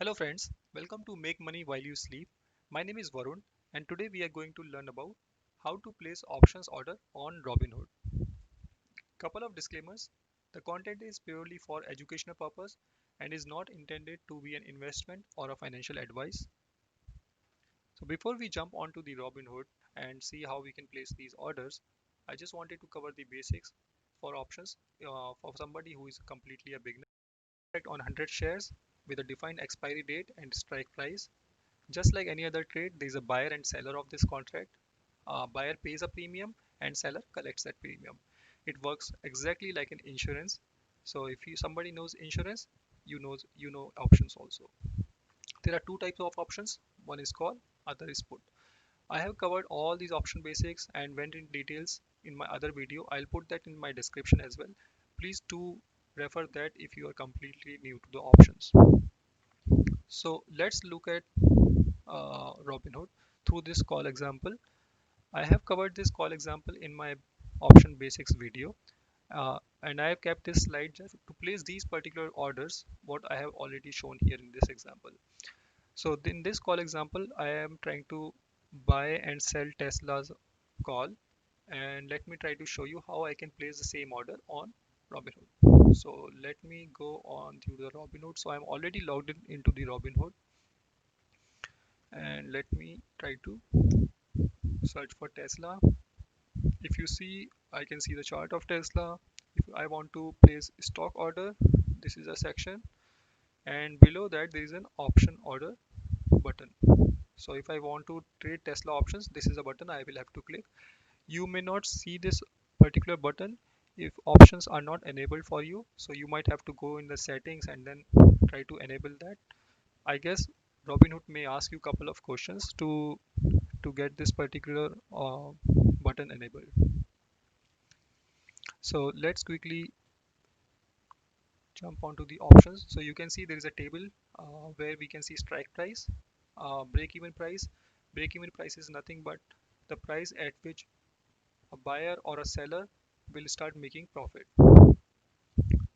Hello friends, welcome to Make Money While You Sleep. My name is Varun and today we are going to learn about how to place options order on Robinhood. Couple of disclaimers. The content is purely for educational purpose and is not intended to be an investment or a financial advice. So before we jump onto the Robinhood and see how we can place these orders, I just wanted to cover the basics for options for somebody who is completely a beginner. On 100 shares with a defined expiry date and strike price. Just like any other trade, there is a buyer and seller of this contract. Buyer pays a premium and seller collects that premium. It works exactly like an insurance. So if somebody knows insurance, you know options also. There are two types of options. One is call, other is put. I have covered all these option basics and went in details in my other video. I'll put that in my description as well. Please do refer that if you are completely new to the options. So let's look at Robinhood through this call example. I have covered this call example in my option basics video, and I have kept this slide just to place these particular orders what I have already shown here in this example. So in this call example, I am trying to buy and sell Tesla's call, and let me try to show you how I can place the same order on Robinhood. So let me go on to the Robinhood. So I'm already logged in into the Robinhood, and let me try to search for Tesla. If you see, I can see the chart of Tesla. If I want to place stock order, this is a section, and below that there is an option order button. So if I want to trade Tesla options, this is a button I will have to click. You may not see this particular button if options are not enabled for you, so you might have to go in the settings and then try to enable that. I guess Robinhood may ask you a couple of questions to get this particular button enabled. So let's quickly jump onto the options. So you can see there is a table where we can see strike price, break even price. Break even price is nothing but the price at which a buyer or a seller will start making profit.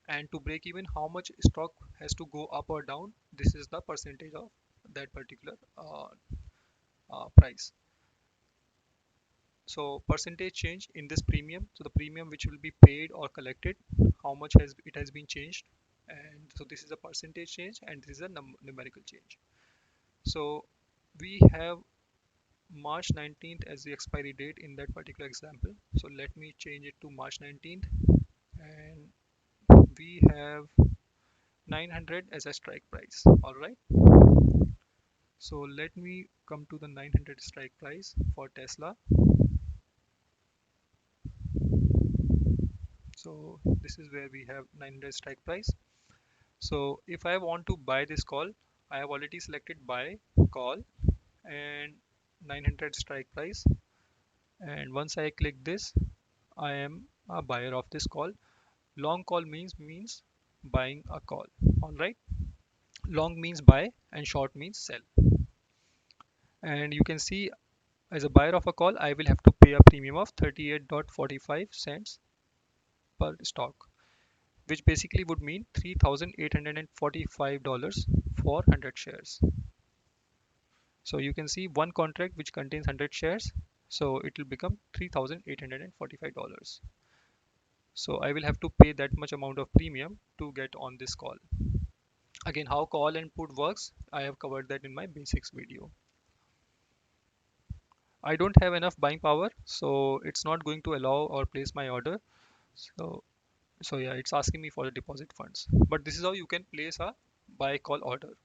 And to break even, how much stock has to go up or down, this is the percentage of that particular price. So percentage change in this premium, so the premium which will be paid or collected, how much has it has been changed. And so this is a percentage change and this is a numerical change. So we have March 19th as the expiry date in that particular example. So let me change it to March 19th, and we have 900 as a strike price. All right. So let me come to the 900 strike price for Tesla. So this is where we have 900 strike price. So if I want to buy this call, I have already selected buy call and 900 strike price. And once I click this, I am a buyer of this call. Long call means buying a call. All right. Long means buy and short means sell. And you can see as a buyer of a call, I will have to pay a premium of 38.45 cents per stock, which basically would mean $3,845 for 100 shares. So you can see one contract which contains 100 shares, so it will become $3,845. So I will have to pay that much amount of premium to get on this call. Again, how call and put works, I have covered that in my basics video. I don't have enough buying power, so it's not going to allow or place my order. So yeah, it's asking me for the deposit funds. But this is how you can place a buy call order.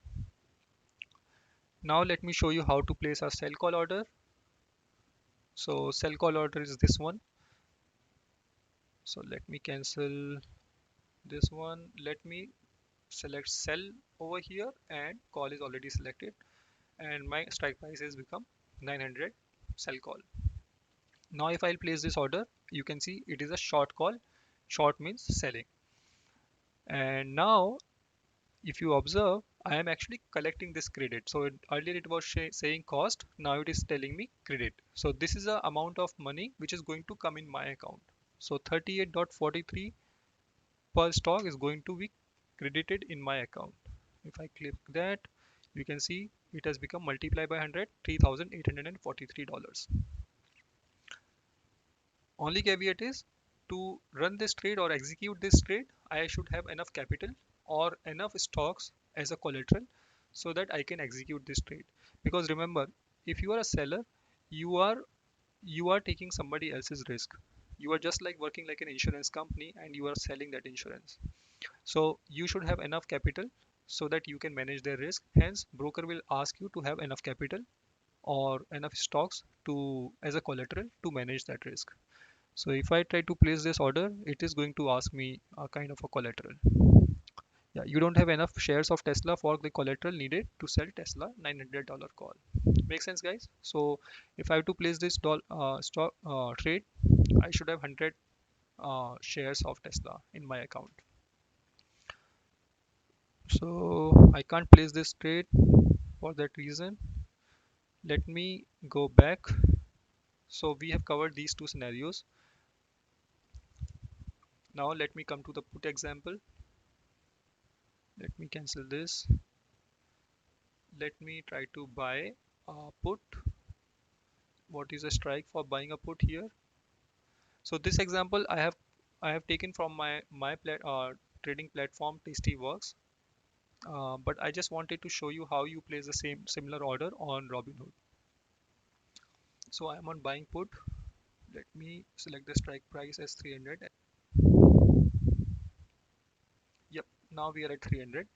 Now let me show you how to place a sell call order. So sell call order is this one. So let me cancel this one. Let me select sell over here, and call is already selected, and my strike price has become 900 sell call. Now if I'll place this order, you can see it is a short call. Short means selling. And now if you observe, I am actually collecting this credit. So earlier it was saying cost, now it is telling me credit. So this is the amount of money which is going to come in my account. So 38.43 per stock is going to be credited in my account. If I click that, You can see it has become multiplied by 100, $3,843. Only caveat is, to run this trade or execute this trade, I should have enough capital or enough stocks as a collateral so that I can execute this trade. Because remember, if you are a seller, you are you are taking somebody else's risk. You are just like working like an insurance company and you are selling that insurance. So you should have enough capital so that you can manage their risk. Hence, broker will ask you to have enough capital or enough stocks to as a collateral to manage that risk. So if I try to place this order, it is going to ask me a kind of a collateral. Yeah, you don't have enough shares of Tesla for the collateral needed to sell Tesla $900 call. Make sense, guys? So if I have to place this stock trade, I should have 100 shares of Tesla in my account. So I can't place this trade for that reason. Let me go back. So we have covered these two scenarios. Now let me come to the put example. Let me cancel this. Let me try to buy a put. What is a strike for buying a put here? So this example I have taken from my trading platform Tastyworks, but I just wanted to show you how you place the same similar order on Robinhood. So I am on buying put. Let me select the strike price as 300. Yep, now we are at 300.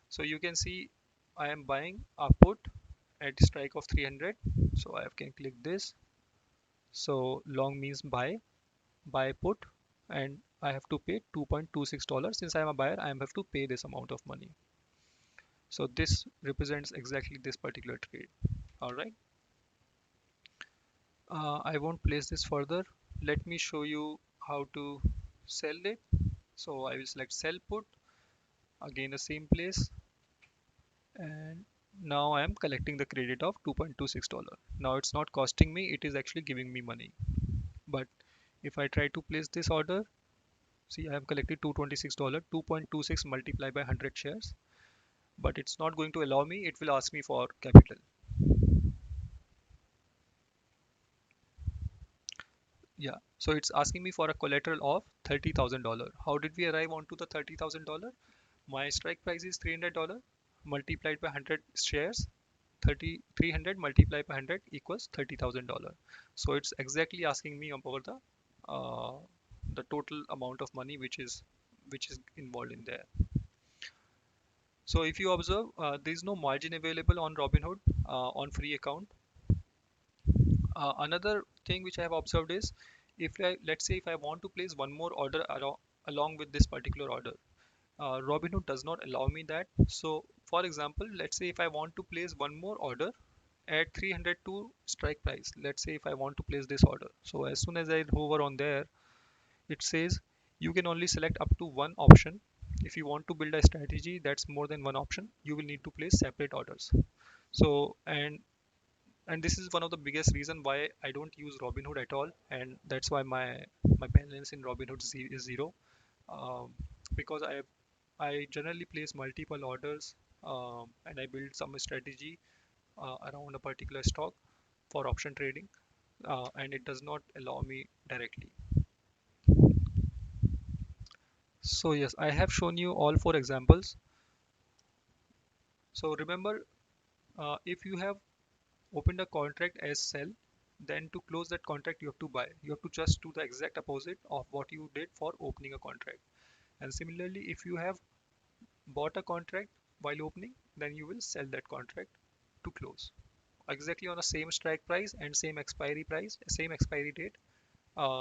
So you can see I am buying a put at strike of 300. So I can click this. So long means buy put, and I have to pay $2.26. Since I am a buyer, I have to pay this amount of money. So this represents exactly this particular trade. All right. I won't place this further. Let me show you how to sell it. So I will select sell put, again the same place, and now I am collecting the credit of $2.26. Now it's not costing me, it is actually giving me money. But if I try to place this order, see I have collected $226, 2.26 multiplied by 100 shares, but it's not going to allow me. It will ask me for capital. Yeah, so it's asking me for a collateral of $30,000. How did we arrive onto the $30,000? My strike price is $300 multiplied by 100 shares. 300 multiplied by 100 equals $30,000. So it's exactly asking me about the total amount of money which is involved in there. So if you observe, there is no margin available on Robinhood on free account. Another thing which I have observed is, let's say if I want to place one more order along with this particular order, Robinhood does not allow me that. So for example, let's say if I want to place one more order at 302 strike price, let's say if I want to place this order, so as soon as I hover on there, it says you can only select up to one option. If you want to build a strategy that's more than one option, you will need to place separate orders. So and this is one of the biggest reason why I don't use Robinhood at all, and that's why my balance in Robinhood is zero. um, because I generally place multiple orders, and I build some strategy around a particular stock for option trading, and it does not allow me directly. So yes, I have shown you all four examples. So remember, if you have opened a contract as sell, then to close that contract you have to buy. You have to just do the exact opposite of what you did for opening a contract. And similarly, if you have bought a contract while opening, then you will sell that contract to close. Exactly on the same strike price and same expiry date,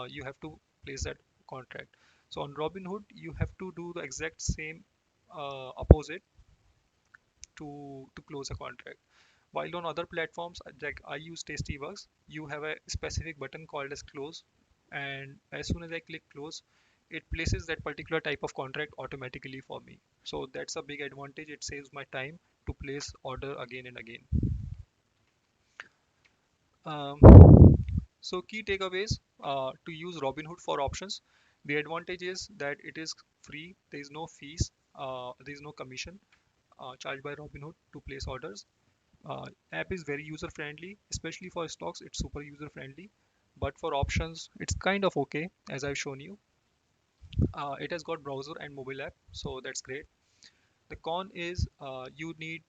you have to place that contract. So on Robinhood, you have to do the exact same opposite to close a contract. While on other platforms, like I use Tastyworks, you have a specific button called as close, and as soon as I click close, it places that particular type of contract automatically for me. So that's a big advantage. It saves my time to place order again and again. Um, so key takeaways to use Robinhood for options. The advantage is that it is free. There is no fees. There is no commission. charged by Robinhood to place orders. App is very user friendly, especially for stocks. It's super user friendly, but for options, it's kind of okay as I've shown you. It has got browser and mobile app, so that's great. The con is you need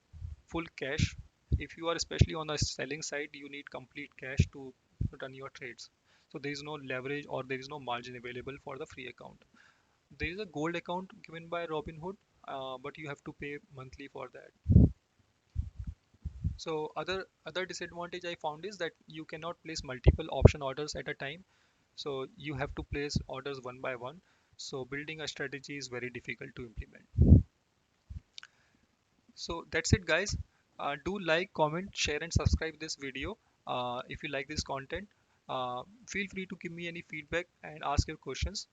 full cash. If you are especially on the selling side, you need complete cash to run your trades. So there is no leverage or there is no margin available for the free account. There is a gold account given by Robinhood, but you have to pay monthly for that. So other disadvantage I found is that you cannot place multiple option orders at a time. So you have to place orders one by one. So building a strategy is very difficult to implement. So that's it, guys. Do like, comment, share, and subscribe this video if you like this content. Feel free to give me any feedback and ask your questions.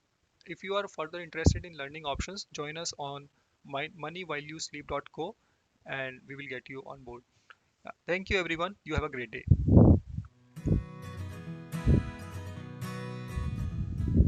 If you are further interested in learning options, join us on moneywhileyouSleep.co and we will get you on board. Thank you, everyone. You have a great day.